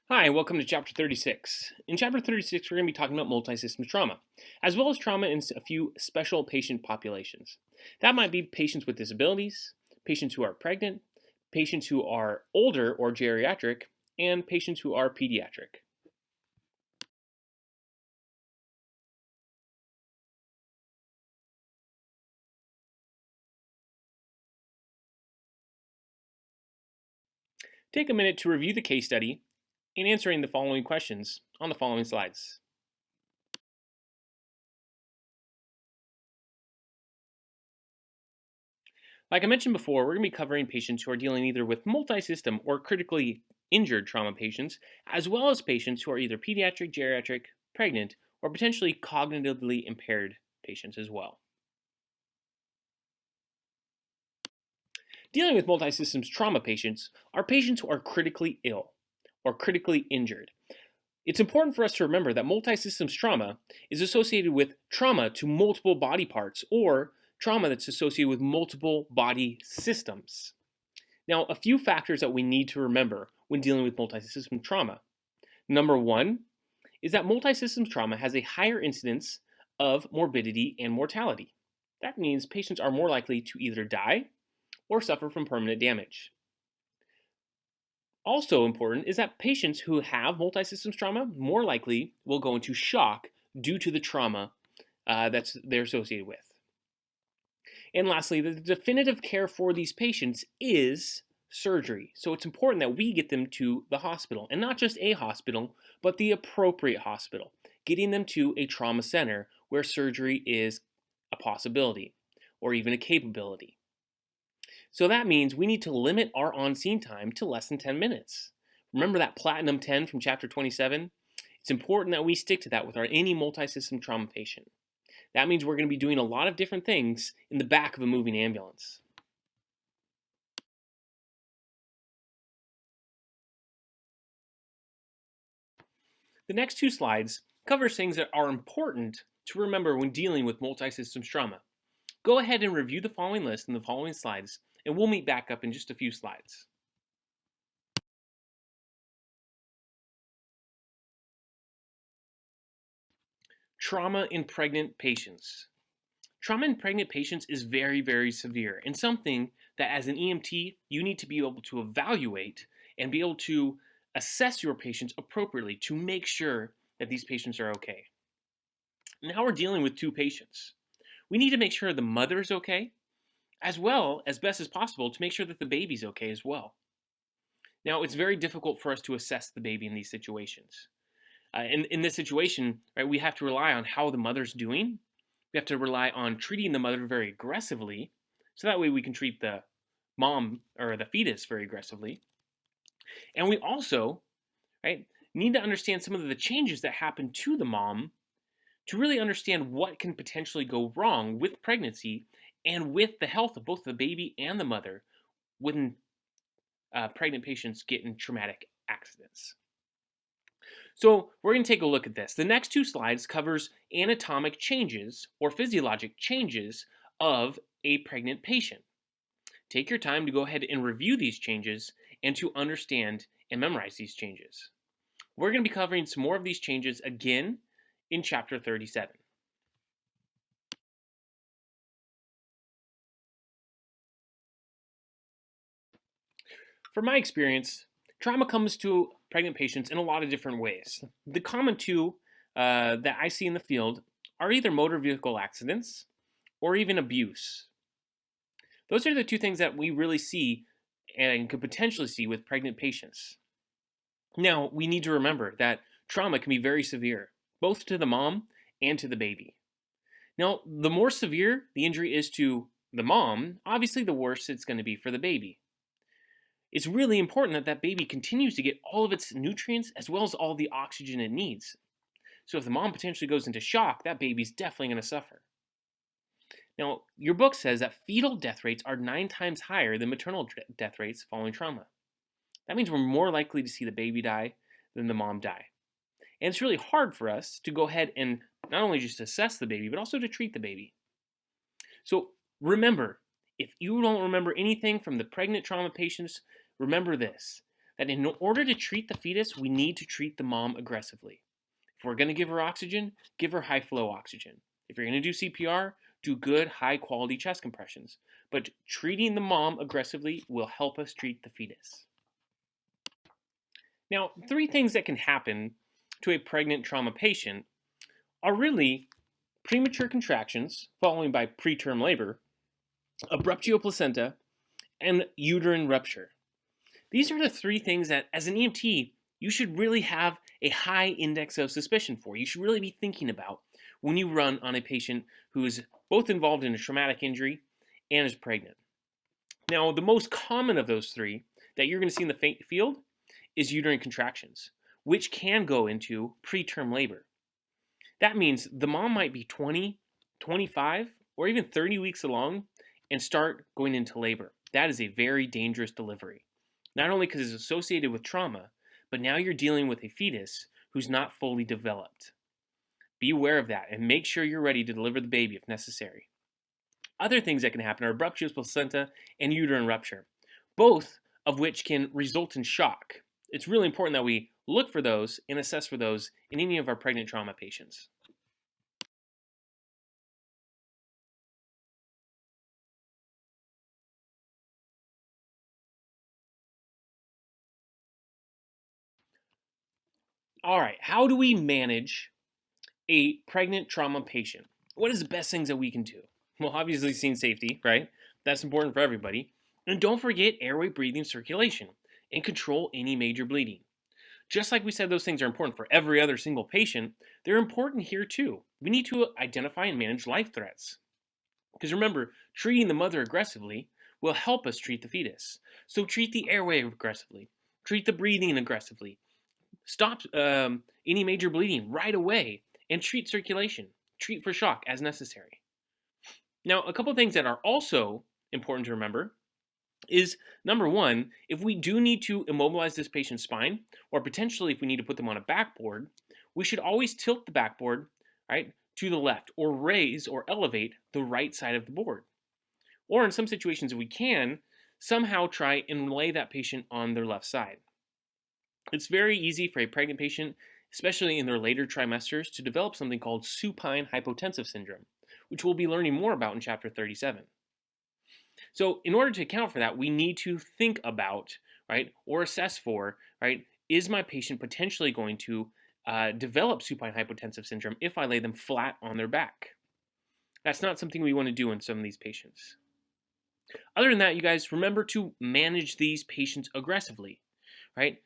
Hi, welcome to Chapter 36. In Chapter 36, we're going to be talking about multisystem trauma, as well as trauma in a few special patient populations. That might be patients with disabilities, patients who are pregnant, patients who are older or geriatric, and patients who are pediatric. Take a minute to review the case study and answering the following questions on the following slides. Like I mentioned before, we're going to be covering patients who are dealing either with multisystem or critically injured trauma patients, as well as patients who are either pediatric, geriatric, pregnant, or potentially cognitively impaired patients as well. Dealing with multisystems trauma patients are patients who are critically ill or critically injured. It's important for us to remember that multisystems trauma is associated with trauma to multiple body parts or trauma that's associated with multiple body systems. Now, a few factors that we need to remember when dealing with multisystem trauma. Number one is that multisystems trauma has a higher incidence of morbidity and mortality. That means patients are more likely to either die or suffer from permanent damage. Also important is that patients who have multisystems trauma more likely will go into shock due to the trauma they're associated with. And lastly, the definitive care for these patients is surgery. So it's important that we get them to the hospital, and not just a hospital, but the appropriate hospital, getting them to a trauma center where surgery is a possibility or even a capability. So that means we need to limit our on-scene time to less than 10 minutes. Remember that Platinum 10 from chapter 27? It's important that we stick to that with any multi-system trauma patient. That means we're going to be doing a lot of different things in the back of a moving ambulance. The next two slides cover things that are important to remember when dealing with multi-systems trauma. Go ahead and review the following list in the following slides, and we'll meet back up in just a few slides. Trauma in pregnant patients. Trauma in pregnant patients is very, very severe and something that as an EMT, you need to be able to evaluate and be able to assess your patients appropriately to make sure that these patients are okay. Now we're dealing with two patients. We need to make sure the mother is okay, as well as best as possible to make sure that the baby's okay as well. Now, it's very difficult for us to assess the baby in these situations. In this situation, right, we have to rely on how the mother's doing. We have to rely on treating the mother very aggressively, so that way we can treat the mom or the fetus very aggressively. And we also, right, need to understand some of the changes that happen to the mom to really understand what can potentially go wrong with pregnancy and with the health of both the baby and the mother when pregnant patients get in traumatic accidents. So we're going to take a look at this. The next two slides covers anatomic changes or physiologic changes of a pregnant patient. Take your time to go ahead and review these changes and to understand and memorize these changes. We're going to be covering some more of these changes again in chapter 37. From my experience, trauma comes to pregnant patients in a lot of different ways. The common two that I see in the field are either motor vehicle accidents or even abuse. Those are the two things that we really see and could potentially see with pregnant patients. Now, we need to remember that trauma can be very severe, both to the mom and to the baby. Now, the more severe the injury is to the mom, obviously the worse it's going to be for the baby. It's really important that that baby continues to get all of its nutrients as well as all the oxygen it needs. So if the mom potentially goes into shock, that baby's definitely going to suffer. Now, your book says that fetal death rates are 9 times higher than maternal death rates following trauma. That means we're more likely to see the baby die than the mom die. And it's really hard for us to go ahead and not only just assess the baby, but also to treat the baby. So remember, if you don't remember anything from the pregnant trauma patients, remember this. that in order to treat the fetus, we need to treat the mom aggressively. If we're going to give her oxygen, give her high flow oxygen. If you're going to do CPR, do good, high quality chest compressions. But treating the mom aggressively will help us treat the fetus. Now, 3 things that can happen to a pregnant trauma patient are really premature contractions, followed by preterm labor, abruptio placenta, and uterine rupture. These are the 3 things that, as an EMT, you should really have a high index of suspicion for. You should really be thinking about when you run on a patient who is both involved in a traumatic injury and is pregnant. Now, the most common of those 3 that you're going to see in the field is uterine contractions, which can go into preterm labor. That means the mom might be 20, 25, or even 30 weeks along and start going into labor. That is a very dangerous delivery. Not only because it's associated with trauma, but now you're dealing with a fetus who's not fully developed. Be aware of that and make sure you're ready to deliver the baby if necessary. Other things that can happen are abruptio placenta and uterine rupture, both of which can result in shock. It's really important that we look for those and assess for those in any of our pregnant trauma patients. All right, how do we manage a pregnant trauma patient? What is the best things that we can do? Well, obviously, scene safety, right? That's important for everybody. And don't forget airway, breathing, circulation, and control any major bleeding. Just like we said those things are important for every other single patient, they're important here too. We need to identify and manage life threats. Because remember, treating the mother aggressively will help us treat the fetus. So treat the airway aggressively, treat the breathing aggressively, stop any major bleeding right away, and treat circulation. Treat for shock as necessary. Now, a couple of things that are also important to remember is number 1, if we do need to immobilize this patient's spine, or potentially if we need to put them on a backboard, we should always tilt the backboard, right, to the left, or raise or elevate the right side of the board. Or in some situations, if we can, somehow try and lay that patient on their left side. It's very easy for a pregnant patient, especially in their later trimesters, to develop something called supine hypotensive syndrome, which we'll be learning more about in chapter 37. So in order to account for that, we need to think about, right, or assess for, right, is my patient potentially going to develop supine hypotensive syndrome if I lay them flat on their back? That's not something we want to do in some of these patients. Other than that, you guys, remember to manage these patients aggressively, right?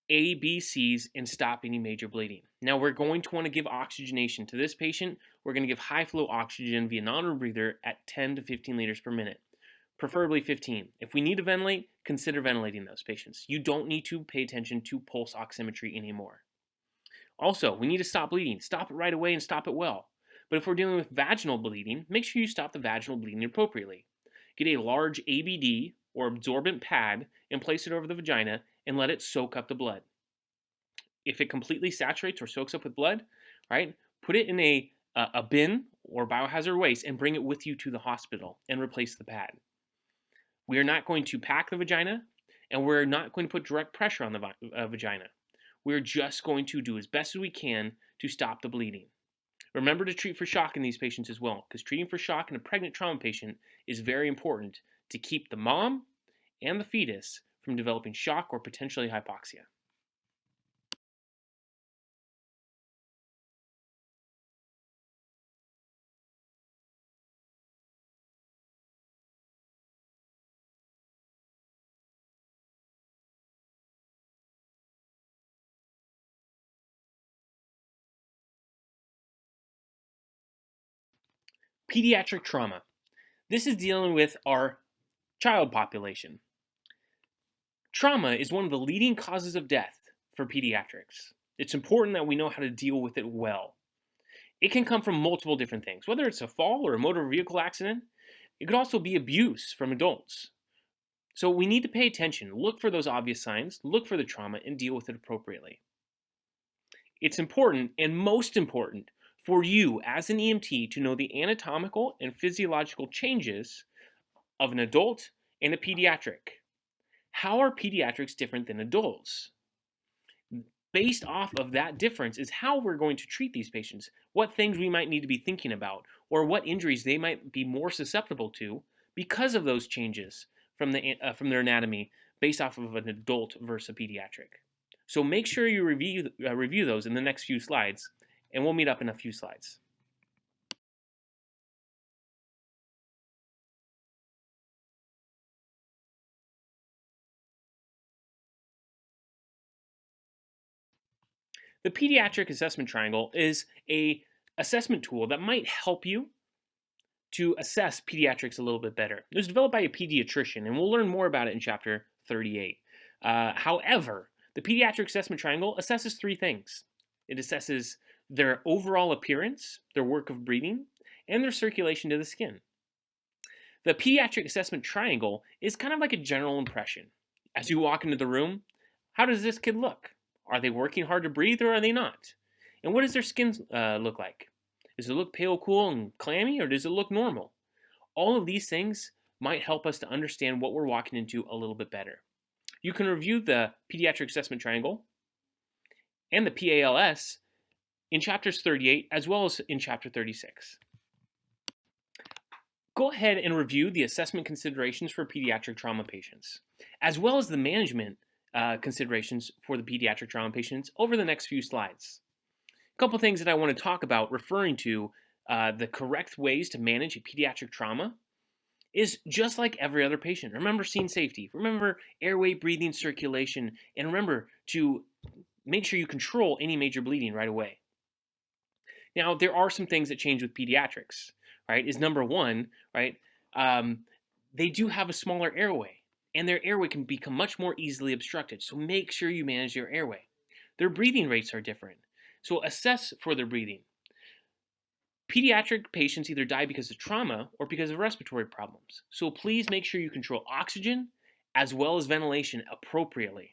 A, B, C's, and stop any major bleeding. Now, we're going to want to give oxygenation to this patient. We're going to give high flow oxygen via non-rebreather at 10 to 15 liters per minute, preferably 15. If we need to ventilate, consider ventilating those patients. You don't need to pay attention to pulse oximetry anymore. Also, we need to stop bleeding. Stop it right away and stop it well. But if we're dealing with vaginal bleeding, make sure you stop the vaginal bleeding appropriately. Get a large ABD or absorbent pad and place it over the vagina and let it soak up the blood. If it completely saturates or soaks up with blood, right, put it in a bin or biohazard waste and bring it with you to the hospital and replace the pad. We are not going to pack the vagina, and we're not going to put direct pressure on the vagina. We're just going to do as best as we can to stop the bleeding. Remember to treat for shock in these patients as well, because treating for shock in a pregnant trauma patient is very important to keep the mom and the fetus from developing shock or potentially hypoxia. Pediatric trauma. This is dealing with our child population. Trauma is one of the leading causes of death for pediatrics. It's important that we know how to deal with it well. It can come from multiple different things, whether it's a fall or a motor vehicle accident. It could also be abuse from adults. So we need to pay attention, look for those obvious signs, look for the trauma, and deal with it appropriately. It's important, and most important, for you as an EMT to know the anatomical and physiological changes of an adult and a pediatric. How are pediatrics different than adults? Based off of that difference is how we're going to treat these patients, what things we might need to be thinking about, or what injuries they might be more susceptible to because of those changes from their anatomy based off of an adult versus a pediatric. So make sure you review those in the next few slides, and we'll meet up in a few slides. The pediatric assessment triangle is a assessment tool that might help you to assess pediatrics a little bit better. It was developed by a pediatrician, and we'll learn more about it in chapter 38. However, the pediatric assessment triangle assesses three things. It assesses their overall appearance, their work of breathing, and their circulation to the skin. The pediatric assessment triangle is kind of like a general impression. As you walk into the room, how does this kid look? Are they working hard to breathe or are they not? And what does their skin look like? Does it look pale, cool, and clammy, or does it look normal? All of these things might help us to understand what we're walking into a little bit better. You can review the pediatric assessment triangle and the PALS in chapters 38 as well as in chapter 36. Go ahead and review the assessment considerations for pediatric trauma patients, as well as the management considerations for the pediatric trauma patients over the next few slides. A couple things that I want to talk about referring to the correct ways to manage a pediatric trauma is just like every other patient. Remember scene safety, remember airway, breathing, circulation, and remember to make sure you control any major bleeding right away. Now, there are some things that change with pediatrics, right? Is number one, right? They do have a smaller airway, and their airway can become much more easily obstructed. So make sure you manage your airway. Their breathing rates are different. So assess for their breathing. Pediatric patients either die because of trauma or because of respiratory problems. So please make sure you control oxygen as well as ventilation appropriately.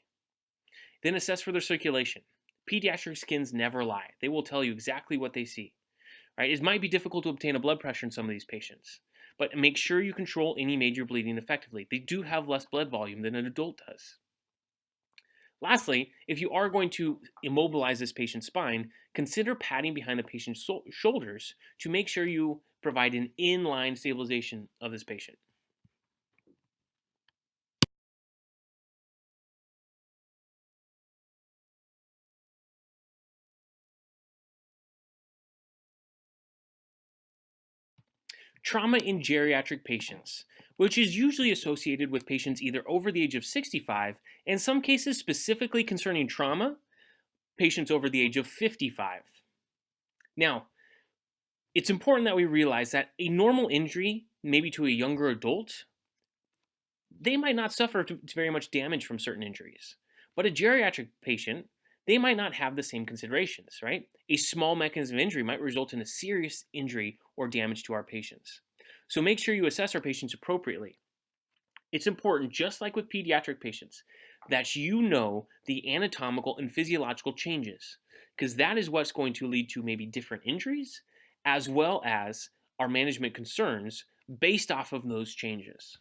Then assess for their circulation. Pediatric skins never lie. They will tell you exactly what they see. Right? It might be difficult to obtain a blood pressure in some of these patients, but make sure you control any major bleeding effectively. They do have less blood volume than an adult does. Lastly, if you are going to immobilize this patient's spine, consider padding behind the patient's shoulders to make sure you provide an inline stabilization of this patient. Trauma in geriatric patients, which is usually associated with patients either over the age of 65, and in some cases specifically concerning trauma, patients over the age of 55. Now, it's important that we realize that a normal injury, maybe to a younger adult, they might not suffer very much damage from certain injuries. But a geriatric patient, they might not have the same considerations, right? A small mechanism of injury might result in a serious injury or damage to our patients. So make sure you assess our patients appropriately. It's important, just like with pediatric patients, that you know the anatomical and physiological changes, because that is what's going to lead to maybe different injuries, as well as our management concerns based off of those changes.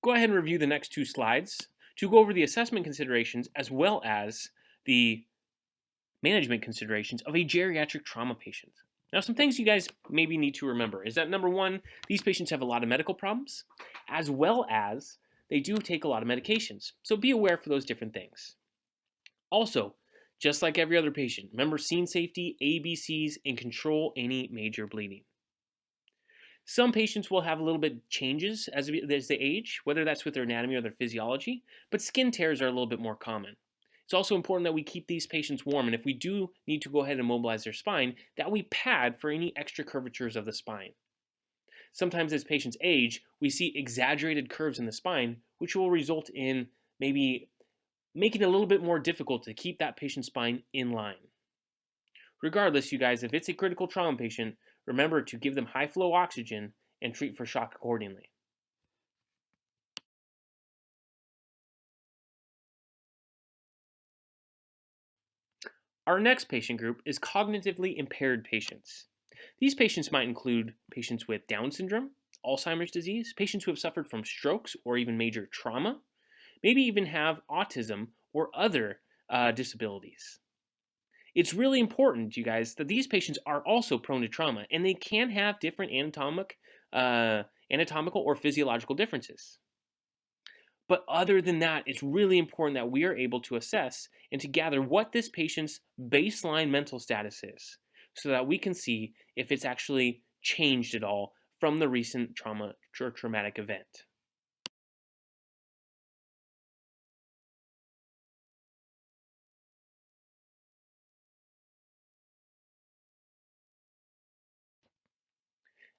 Go ahead and review the next two slides to go over the assessment considerations as well as the management considerations of a geriatric trauma patient. Now, some things you guys maybe need to remember is that number one, these patients have a lot of medical problems, as well as they do take a lot of medications. So be aware for those different things. Also, just like every other patient, remember scene safety, ABCs, and control any major bleeding. Some patients will have a little bit changes as they age, whether that's with their anatomy or their physiology, but skin tears are a little bit more common. It's also important that we keep these patients warm, and if we do need to go ahead and mobilize their spine, that we pad for any extra curvatures of the spine. Sometimes as patients age, we see exaggerated curves in the spine, which will result in maybe making it a little bit more difficult to keep that patient's spine in line. Regardless, you guys, if it's a critical trauma patient, remember to give them high flow oxygen and treat for shock accordingly. Our next patient group is cognitively impaired patients. These patients might include patients with Down syndrome, Alzheimer's disease, patients who have suffered from strokes or even major trauma, maybe even have autism or other disabilities. It's really important, you guys, that these patients are also prone to trauma and they can have different anatomical or physiological differences. But other than that, it's really important that we are able to assess and to gather what this patient's baseline mental status is so that we can see if it's actually changed at all from the recent trauma or traumatic event.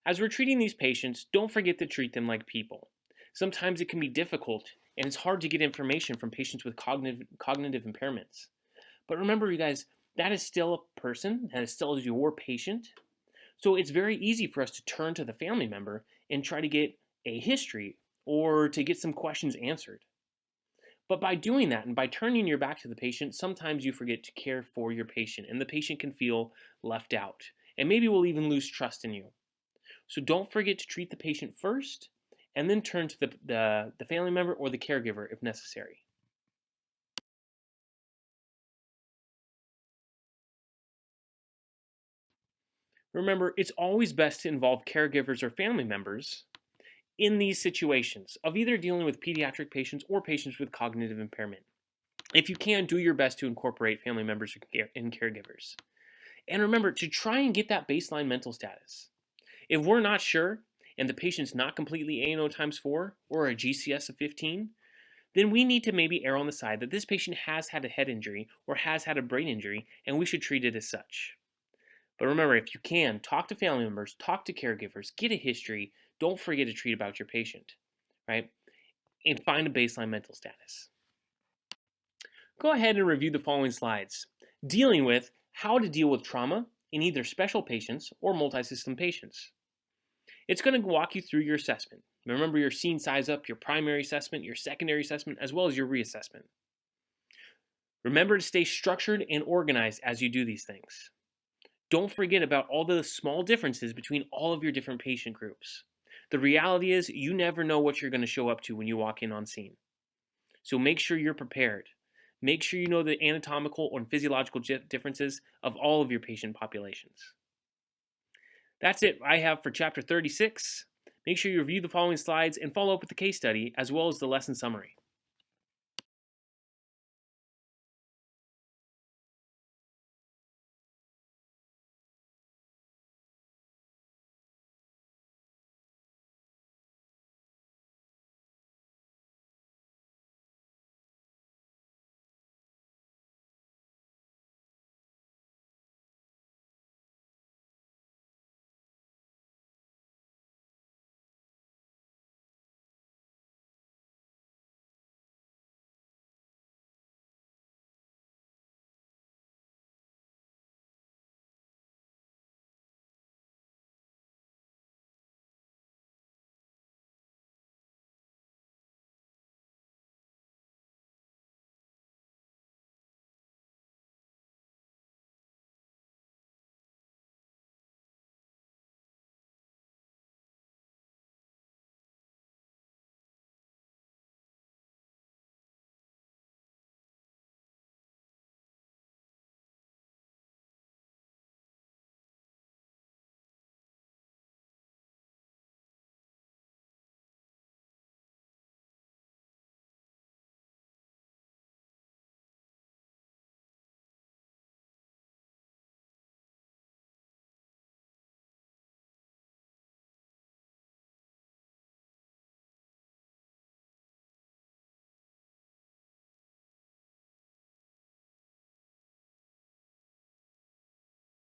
As we're treating these patients, don't forget to treat them like people. Sometimes it can be difficult and it's hard to get information from patients with cognitive impairments. But remember, you guys, that is still a person, that is still your patient. So it's very easy for us to turn to the family member and try to get a history or to get some questions answered. But by doing that and by turning your back to the patient, sometimes you forget to care for your patient and the patient can feel left out. And maybe we'll even lose trust in you. So don't forget to treat the patient first and then turn to the family member or the caregiver if necessary. Remember, it's always best to involve caregivers or family members in these situations of either dealing with pediatric patients or patients with cognitive impairment. If you can, do your best to incorporate family members and caregivers. And remember to try and get that baseline mental status. If we're not sure and the patient's not completely ANO times 4 or a GCS of 15, then we need to maybe err on the side that this patient has had a head injury or has had a brain injury and we should treat it as such. But remember, if you can, talk to family members, talk to caregivers, get a history. Don't forget to treat about your patient, right? And find a baseline mental status. Go ahead and review the following slides, dealing with how to deal with trauma in either special patients or multisystem patients. It's going to walk you through your assessment. Remember your scene size up, your primary assessment, your secondary assessment, as well as your reassessment. Remember to stay structured and organized as you do these things. Don't forget about all the small differences between all of your different patient groups. The reality is you never know what you're going to show up to when you walk in on scene. So make sure you're prepared. Make sure you know the anatomical and physiological differences of all of your patient populations. That's it I have for chapter 36. Make sure you review the following slides and follow up with the case study as well as the lesson summary.